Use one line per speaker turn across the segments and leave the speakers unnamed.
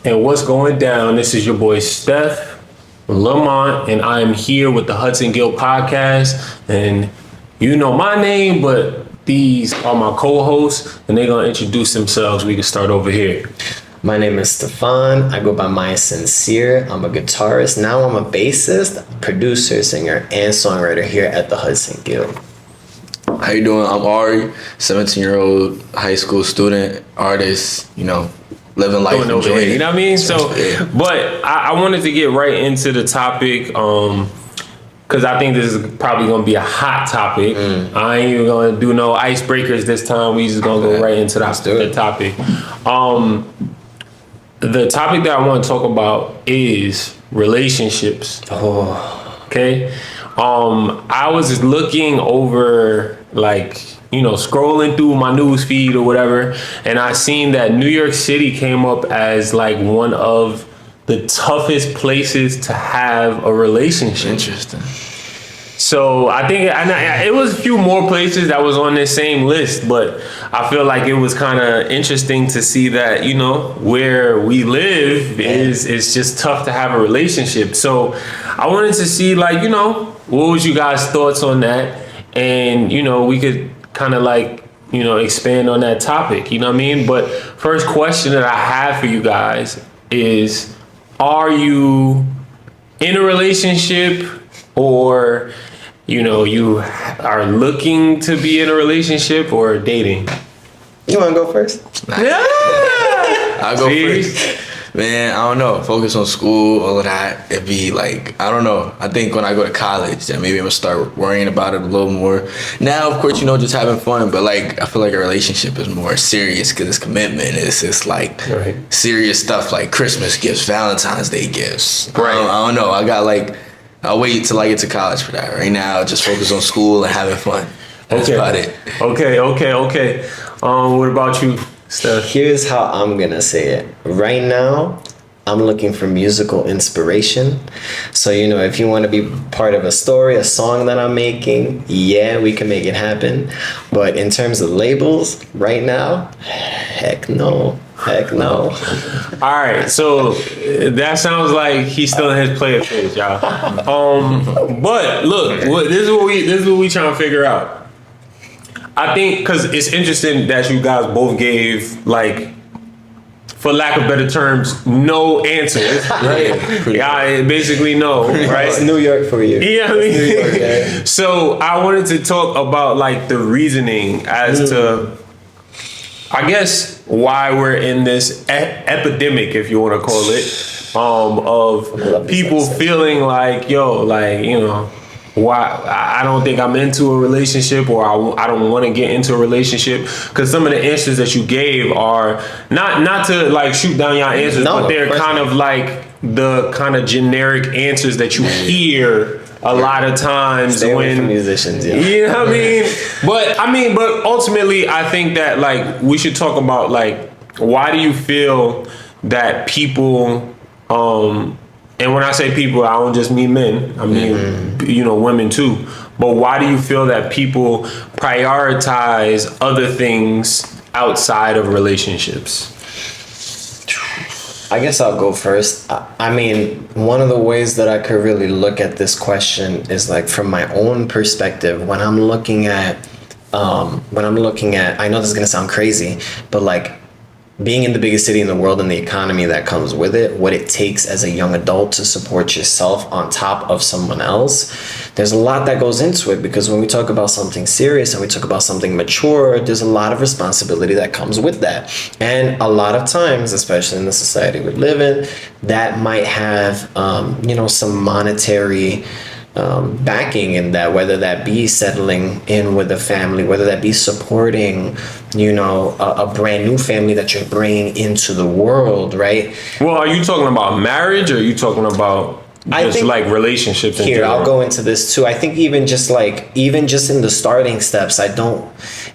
And what's going down? This is your boy Steph Lamont, and I'm here with the Hudson Guild Podcast. And you know my name, but these are my co-hosts, and they're gonna introduce themselves. We can start over here.
My name is Stefan. I go by My Sincere. I'm a guitarist. Now I'm a bassist, producer, singer, and songwriter here at the Hudson Guild.
How you doing? I'm Ari, 17-year-old high school student, artist, living life, enjoying it.
You know what I mean? So, but I wanted to get right into the topic, because I think this is probably going to be a hot topic. I ain't even going to do no icebreakers this time. We just going to go right into the topic. The topic that I want to talk about is relationships. Okay? I was looking over, scrolling through my news feed or whatever, and I seen that New York City came up as one of the toughest places to have a relationship.
Interesting.
So I think it was a few more places that was on this same list, but I feel like it was kind of interesting to see that, where we live is just tough to have a relationship. So I wanted to see what was you guys' thoughts on that? And, we could kind of expand on that topic, you know what I mean? But first question that I have for you guys is, are you in a relationship, or you are looking to be in a relationship or dating?
You want to go first?
Yeah!
I'll go first. Man, I don't know. Focus on school, all of that. It'd be I don't know. I think when I go to college, then maybe I'm going to start worrying about it a little more. Now, of course, just having fun. But I feel like a relationship is more serious because it's commitment. It's just serious stuff like Christmas gifts, Valentine's Day gifts.
Right.
I don't know. I'll wait till I get to college for that. Right now, just focus on school and having fun. That's about it.
Okay. What about you, Steph?
Here's how I'm going to say it. Right now, I'm looking for musical inspiration. So, if you want to be part of a story, a song that I'm making, we can make it happen. But in terms of labels, right now, heck no.
All right, so that sounds like he's still in his player phase, y'all. But look, this is what we trying to figure out. I think because it's interesting that you guys both gave, for lack of better terms, no answers, right? Yeah, basically no, right?
It's New York for you.
Yeah,
New York, yeah.
So I wanted to talk about the reasoning as to, I guess, why we're in this epidemic, if you want to call it, of people feeling why I don't think I'm into a relationship, or I don't want to get into a relationship, because some of the answers that you gave are not to shoot down your answers, but they're kind of the kind of generic answers that you hear a lot of times.
Stay away from musicians, yeah.
You know what I mean? But ultimately, I think that we should talk about why do you feel that people, and when I say people, I don't just mean men. I mean, women too. But why do you feel that people prioritize other things outside of relationships?
I guess I'll go first. I mean, one of the ways that I could really look at this question is from my own perspective. When I'm looking at, I know this is gonna sound crazy, but being in the biggest city in the world and the economy that comes with it, what it takes as a young adult to support yourself on top of someone else, there's a lot that goes into it, because when we talk about something serious and we talk about something mature, there's a lot of responsibility that comes with that. And a lot of times, especially in the society we live in, that might have, some monetary backing in that, whether that be settling in with a family, whether that be supporting, a brand new family that you're bringing into the world, right?
Well, are you talking about marriage, or are you talking about just relationships?
Here, I'll go into this too. I think even just in the starting steps,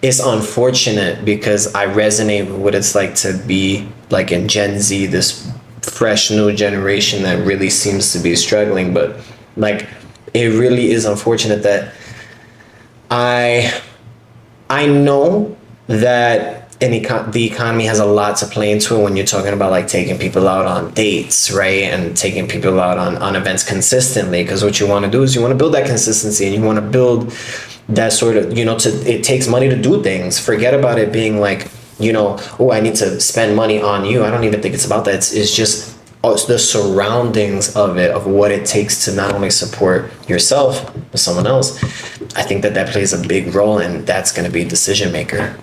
it's unfortunate, because I resonate with what it's like to be in Gen Z, this fresh new generation that really seems to be struggling. But it really is unfortunate that I know that the economy has a lot to play into it when you're talking about like taking people out on dates, right? And taking people out on events consistently. Because what you want to do is you want to build that consistency, and you want to build that sort of, it takes money to do things. Forget about it being like, oh, I need to spend money on you. I don't even think it's about that. It's just the surroundings of it, of what it takes to not only support yourself, but someone else. I think that plays a big role, and that's going to be a decision maker.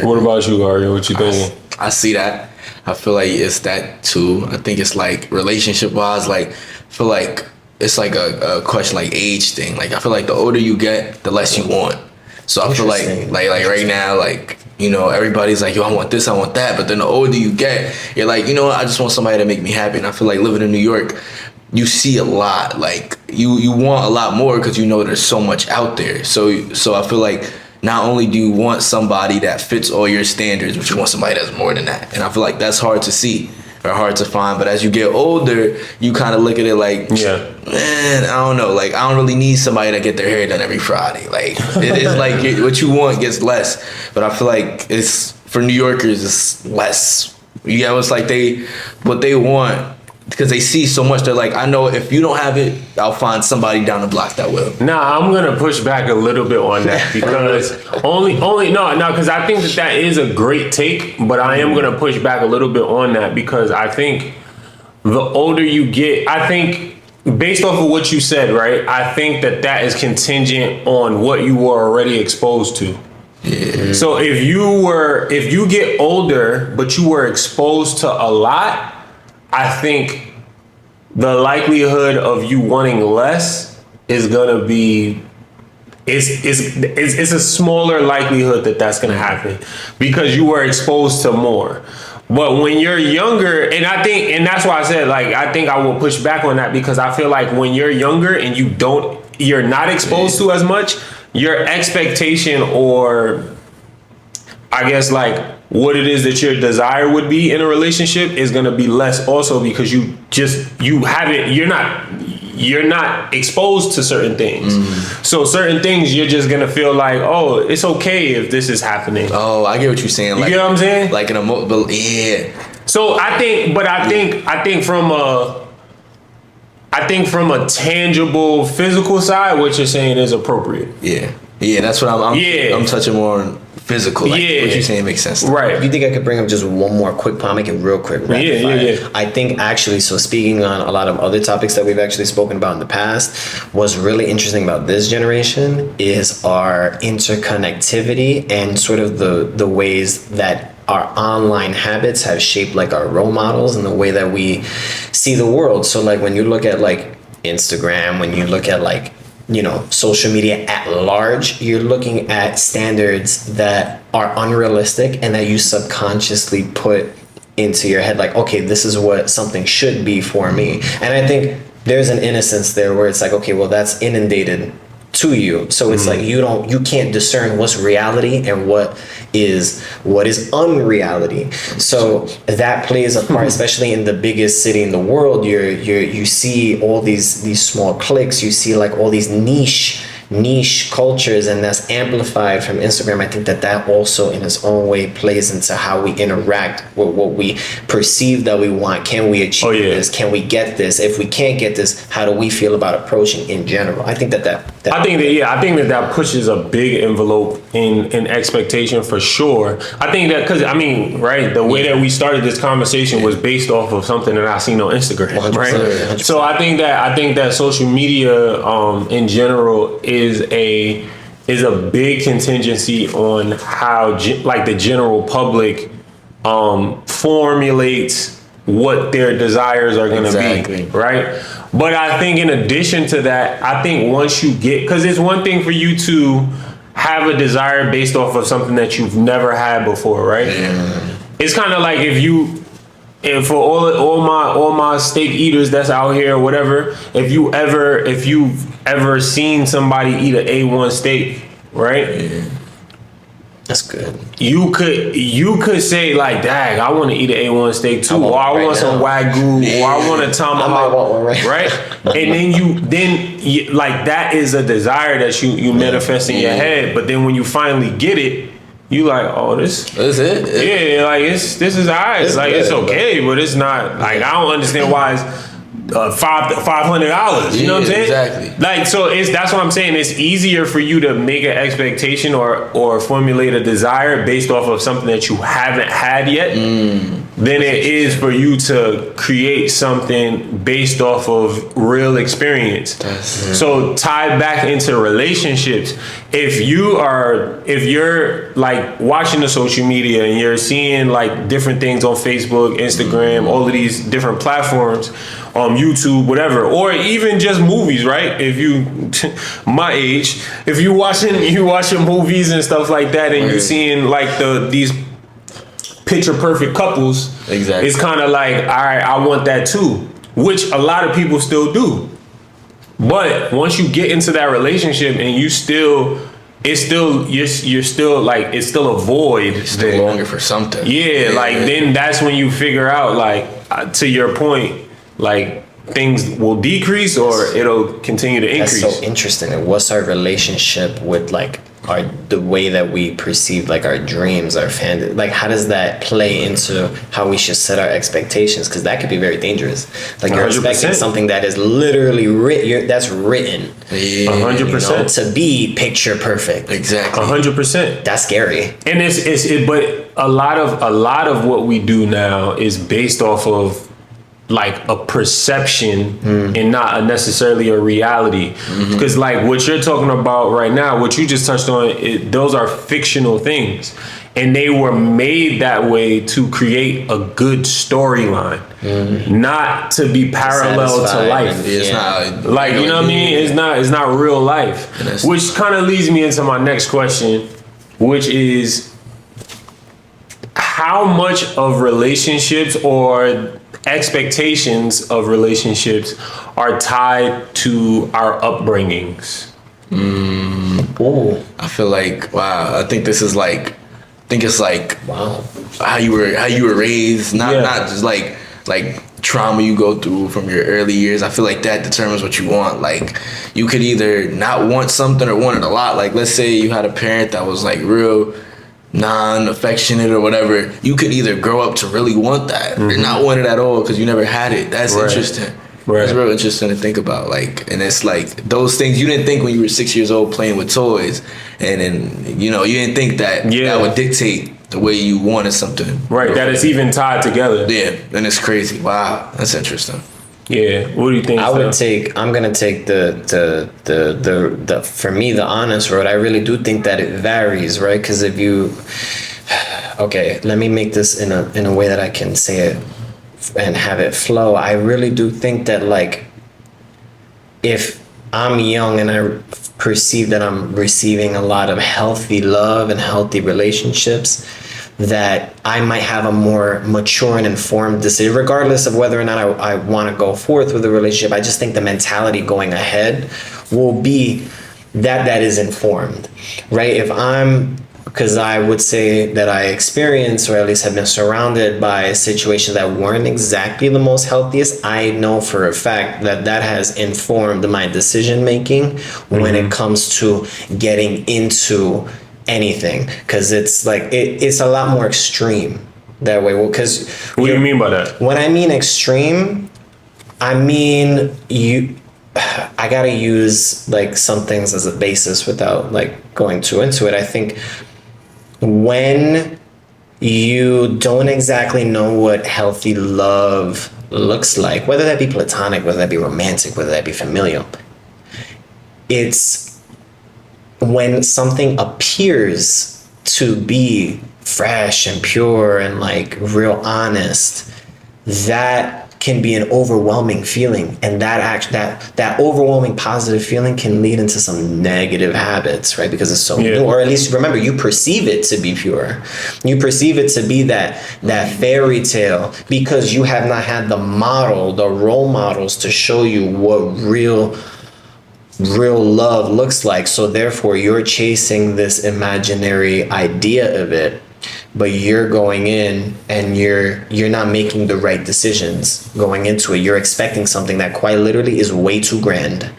What about you, Aria? What you thinking?
I see that. I feel like it's that too. I think it's like relationship wise, like I feel like it's like a question like age thing. Like I feel like the older you get, the less you want. So I feel like right now, like, everybody's like, yo, I want this, I want that. But then the older you get, you're like, I just want somebody to make me happy. And I feel like living in New York, you see a lot. Like you want a lot more because there's so much out there. So I feel like not only do you want somebody that fits all your standards, but you want somebody that's more than that. And I feel like that's hard to see or hard to find. But as you get older, you kind of look at it like, man, I don't know. Like, I don't really need somebody to get their hair done every Friday. Like, it is like what you want gets less. But I feel like it's, for New Yorkers, it's less. It's like what they want, because they see so much. They're like, I know if you don't have it, I'll find somebody down the block that will.
Nah, I'm gonna push back a little bit on that because because I think that is a great take, but I am gonna push back a little bit on that because I think the older you get, I think based off of what you said, right? I think that is contingent on what you were already exposed to. Yeah. So if you get older, but you were exposed to a lot, I think the likelihood of you wanting less is gonna be, it's a smaller likelihood that's gonna happen because you were exposed to more. But when you're younger, and that's why I said, like, I think I will push back on that because I feel like when you're younger and you're not exposed to as much, your expectation, or I guess like what it is that your desire would be in a relationship is going to be less also because you're not exposed to certain things. So certain things you're just going to feel like, oh, it's okay if this is happening.
Oh, I get what you're saying. Like,
you get what I'm saying?
Like yeah.
So I think from a tangible physical side, what you're saying is appropriate.
Yeah, that's what I'm touching more on physical. Like, what you're saying makes sense.
Right. If you think I could bring up just one more quick point, make it real quick.
Yeah.
I think actually, so speaking on a lot of other topics that we've actually spoken about in the past, what's really interesting about this generation is our interconnectivity and sort of the ways that our online habits have shaped like our role models and the way that we see the world. So like when you look at like Instagram, when you look at like, social media at large, you're looking at standards that are unrealistic and that you subconsciously put into your head like, okay, this is what something should be for me. And I think there's an innocence there where it's like, okay, well, that's inundated to you. So it's like you can't discern what's reality and what is unreality. So that plays a part, especially in the biggest city in the world. You see all these small cliques, you see like all these niche cultures, and that's amplified from Instagram. I think that also in its own way plays into how we interact with what we perceive that we want. Can we achieve this? Can we get this? If we can't get this, how do we feel about approaching in general? I think I
think that pushes a big envelope in expectation for sure. I think that because the way that we started this conversation was based off of something that I seen on Instagram, 100%, right? 100%. So I think that social media in general is a big contingency on how the general public formulates what their desires are going to be, right? But I think in addition to that, I think once you get, because it's one thing for you to have a desire based off of something that you've never had before, right? Yeah. It's kind of like if for all my steak eaters that's out here or whatever, if you've ever seen somebody eat an A1 steak, right?
Yeah. That's good.
You could say like, "Dang, I want to eat an A1 steak too," or "I want some Wagyu," or "I want a tomahawk." I might want one right? And then like that is a desire that you manifest in your head. But then when you finally get it, you like, oh, this.
That's it.
Yeah, like this is alright.
It's
Like
good,
it's okay, but it's not like I don't understand why it's $500. You know what I'm saying?
Exactly.
Like so, that's what I'm saying. It's easier for you to make an expectation or formulate a desire based off of something that you haven't had yet, than it is for you to create something based off of real experience. So tied back into relationships, if you're like watching the social media and you're seeing like different things on Facebook, Instagram, all of these different platforms, YouTube, whatever, or even just movies, right? If you my age, if you watching movies and stuff like that, and you're seeing like these picture perfect couples,
exactly,
it's kind of like, all right, I want that too, which a lot of people still do. But once you get into that relationship and you're still like, it's still a void.
You're still longing for something.
Yeah, like then that's when you figure out, like, to your point, like things will decrease or it'll continue to increase.
That's so interesting. And what's our relationship with like the way that we perceive like our dreams, our fan, like how does that play into how we should set our expectations? Because that could be very dangerous. Like you're
100%.
expecting something that is literally written. That's written.
100%
to be picture perfect.
Exactly.
100%.
That's scary.
And but a lot of what we do now is based off of like a perception and not necessarily a reality. Because like what you're talking about right now, what you just touched on, those are fictional things, and they were made that way to create a good storyline, not to be parallel to life.
It's not
like, you know what I mean? It's not real life. Which kind of leads me into my next question, which is how much of relationships or expectations of relationships are tied to our upbringings?
I feel like, wow, I think it's like
Wow.
how you were raised, not just like trauma you go through from your early years. I feel like that determines what you want. Like you could either not want something or want it a lot. Like let's say you had a parent that was like real non-affectionate or whatever, you could either grow up to really want that or not want it at all because you never had it. That's interesting. It's real interesting to think about. Like, and it's like those things you didn't think when you were 6 years old playing with toys, and then you didn't think that that would dictate the way you wanted something.
Right, that it's even tied together.
Yeah, and it's crazy. Wow, that's interesting.
Yeah, what do you think?
I'm gonna take the for me the honest road. I really do think that it varies, right? Because if you, okay, let me make this in a way that I can say it and have it flow. I really do think that like if I'm young and I perceive that I'm receiving a lot of healthy love and healthy relationships, that I might have a more mature and informed decision, regardless of whether or not I want to go forth with a relationship. I just think the mentality going ahead will be that is informed, right? Because I would say that I experienced, or at least have been surrounded by situations that weren't exactly the most healthiest. I know for a fact that has informed my decision making when it comes to getting into anything, because it's like it's a lot more extreme that way. Well, because
what do you mean by that?
When I mean extreme, I mean I gotta use like some things as a basis without like going too into it. I think when you don't exactly know what healthy love looks like, whether that be platonic, whether that be romantic, whether that be familial, it's when something appears to be fresh and pure and like real honest, that can be an overwhelming feeling, and that overwhelming positive feeling can lead into some negative habits, right? Because it's so new, or at least remember, you perceive it to be pure, you perceive it to be that fairy tale, because you have not had the role models to show you what real love looks like. So therefore you're chasing this imaginary idea of it, but you're going in and you're not making the right decisions going into it. You're expecting something that quite literally is way too grand.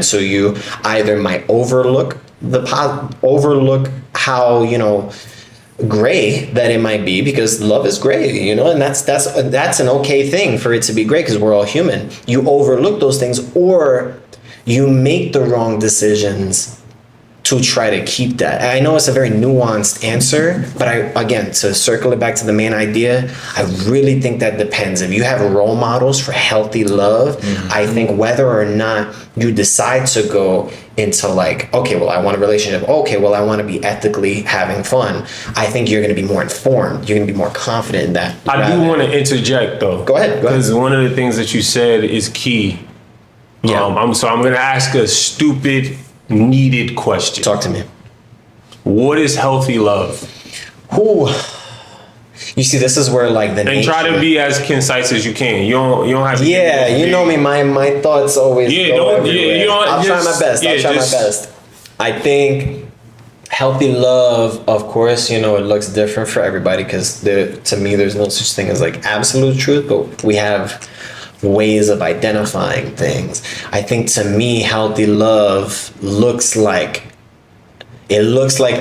So you either might overlook overlook how, you know, gray that it might be, because love is gray, you know, and that's an okay thing for it to be gray, because we're all human. You overlook those things, or you make the wrong decisions to try to keep that. And I know it's a very nuanced answer, but again, to circle it back to the main idea, I really think that depends. If you have role models for healthy love, I think whether or not you decide to go into like, okay, well, I want a relationship. Okay, well, I want to be ethically having fun. I think you're going to be more informed. You're going to be more confident in that.
I do want to interject though.
Go ahead.
Because one of the things that you said is key.
Yeah.
I'm going to ask a stupid, needed question.
Talk to me.
What is healthy love?
Ooh. You see, this is where like
and try to be as concise as you can. You don't have to.
Yeah, you know me. My thoughts always. Go everywhere. I'll try my best. I'll try my best. I think healthy love, of course, you know, it looks different for everybody, because to me, there's no such thing as like absolute truth, but we have ways of identifying things. I think to me, healthy love looks like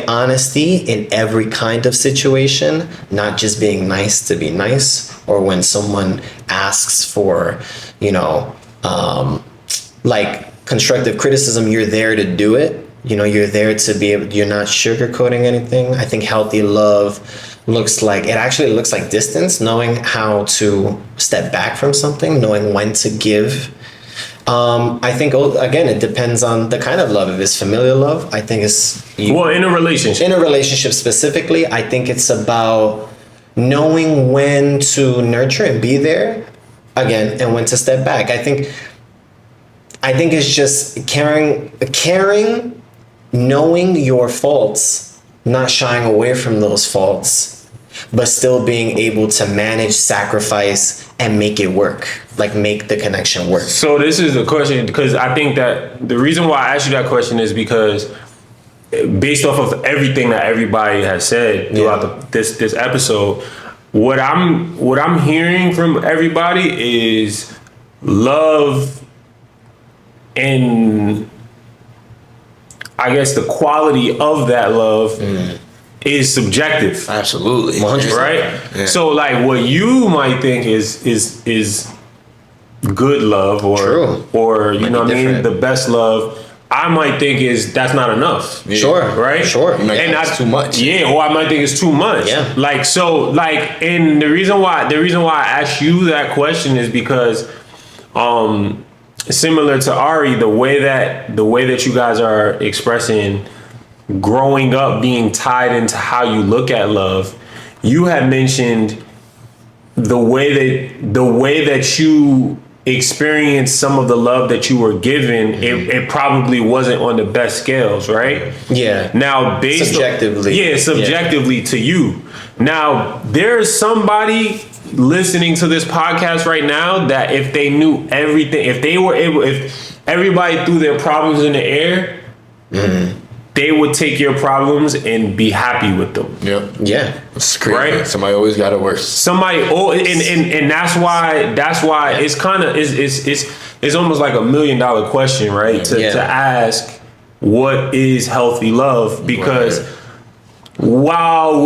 honesty in every kind of situation, not just being nice to be nice, or when someone asks for, you know, like constructive criticism, you're there to do it. You know, you're there to be able, you're not sugarcoating anything. I think healthy love looks like distance, knowing how to step back from something, knowing when to give. I think, again, it depends on the kind of love. If it's familial love, I think
in a relationship.
In a relationship specifically, I think it's about knowing when to nurture and be there, again, and when to step back. I think it's just caring, knowing your faults, not shying away from those faults, but still being able to manage, sacrifice, and make it work. Like, make the connection work.
So this is the question, because I think that the reason why I asked you that question is because based off of everything that everybody has said throughout this episode, what I'm hearing from everybody is love, and I guess the quality of that love is subjective.
Absolutely.
100%.
Right?
Yeah.
So like what you might think is good love, or
True.
or you know what I mean,
different.
the best love, I might think that's not enough.
Yeah.
Sure.
Right?
Sure.
And that's too much.
Yeah, or I might think it's too much.
Yeah.
Like, so like, and the reason why I asked you that question is because similar to Ari, the way that you guys are expressing growing up being tied into how you look at love, you had mentioned the way that you experienced some of the love that you were given, it probably wasn't on the best scales, right?
Yeah.
Now, subjectively to you. Now, there's somebody listening to this podcast right now that if they knew everything, if everybody threw their problems in the air, they would take your problems and be happy with them.
Yep.
Yeah.
It's crazy.
Right?
Somebody always got it worse.
Somebody, and that's why it's kind of it's almost like $1 million question, right? To ask what is healthy love, because while